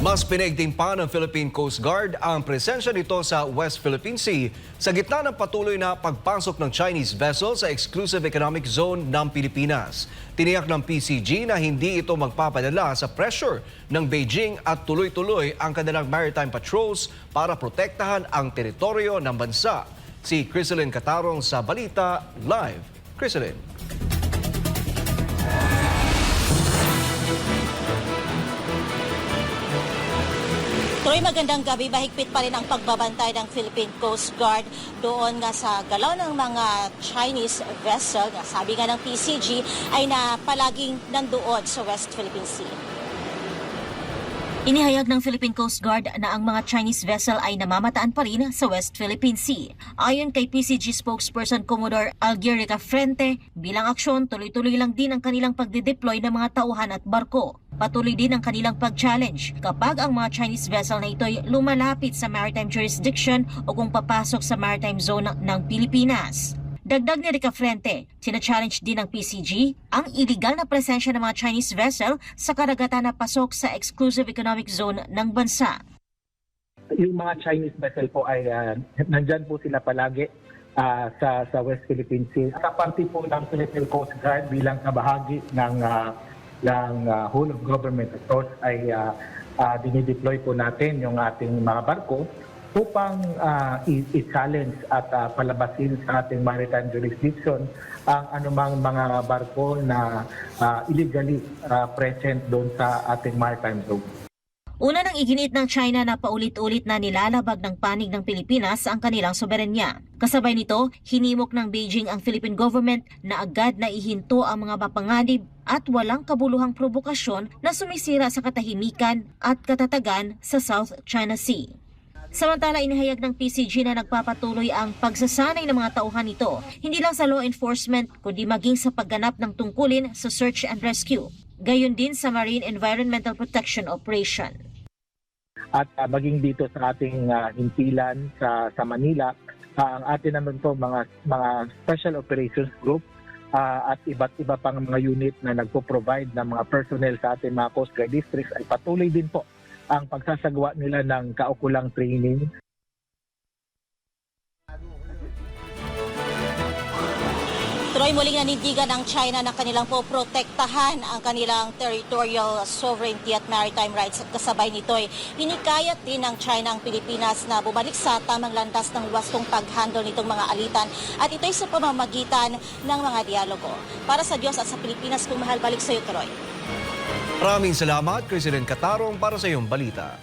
Mas pinaigting pa ng Philippine Coast Guard ang presensya nito sa West Philippine Sea sa gitna ng patuloy na pagpasok ng Chinese vessel sa Exclusive Economic Zone ng Pilipinas. Tiniyak ng PCG na hindi ito magpapadala sa pressure ng Beijing at tuloy-tuloy ang kanilang maritime patrols para protektahan ang teritoryo ng bansa. Si Criselyn Catarong sa Balita Live. Criselyn. Troy, magandang gabi. Mahigpit pa rin ang pagbabantay ng Philippine Coast Guard doon nga sa galaw ng mga Chinese vessel. Sabi nga ng PCG ay na palaging nandoon sa West Philippine Sea. Inihayag ng Philippine Coast Guard na ang mga Chinese vessel ay namamataan pa rin sa West Philippine Sea. Ayon kay PCG spokesperson Commodore Algierica Frente, bilang aksyon, tuloy-tuloy lang din ang kanilang pagdedeploy ng mga tauhan at barko. Patuloy din ang kanilang pag-challenge kapag ang mga Chinese vessel na ito ay lumalapit sa maritime jurisdiction o kung papasok sa maritime zone ng Pilipinas. Dagdag ni Rica Frente, sina-challenge din ng PCG ang illegal na presensya ng mga Chinese vessel sa karagatan na pasok sa Exclusive Economic Zone ng bansa. Yung mga Chinese vessel po ay nandyan po sila palagi sa West Philippine Sea. Sa parte po ng Philippine Coast Guard bilang kabahagi ng whole of government resource ay dinideploy po natin yung ating mga barko upang i-challenge at palabasin sa ating maritime jurisdiction ang anumang mga barko na illegally present doon sa ating maritime zone. Una nang iginit ng China na paulit-ulit na nilalabag ng panig ng Pilipinas ang kanilang soberenya. Kasabay nito, hinimok ng Beijing ang Philippine government na agad na ihinto ang mga mapanganib at walang kabuluhang provokasyon na sumisira sa katahimikan at katatagan sa South China Sea. Samantala, inihayag ng PCG na nagpapatuloy ang pagsasanay ng mga tauhan nito, hindi lang sa law enforcement, kundi maging sa pagganap ng tungkulin sa search and rescue. Gayon din sa Marine Environmental Protection Operation. At maging dito sa ating himpilan sa Manila, ang atin naman po mga Special Operations Group at iba't iba pang mga unit na nagpo-provide ng mga personnel sa ating mga Coast Guard districts ay patuloy din po ang pagsasagawa nila ng kaukulang training. Troy, muling nanindigan ng China na kanilang poprotektahan ang kanilang territorial sovereignty at maritime rights at kasabay nito ay hinikayat din ng China ang Pilipinas na bumalik sa tamang landas ng wastong pag-handle nitong mga alitan at ito'y sa pamamagitan ng mga dialogo. Para sa Diyos at sa Pilipinas, kung mahal, balik sa iyo, Troy. Maraming salamat, Criselyn Catarong, para sa iyong balita.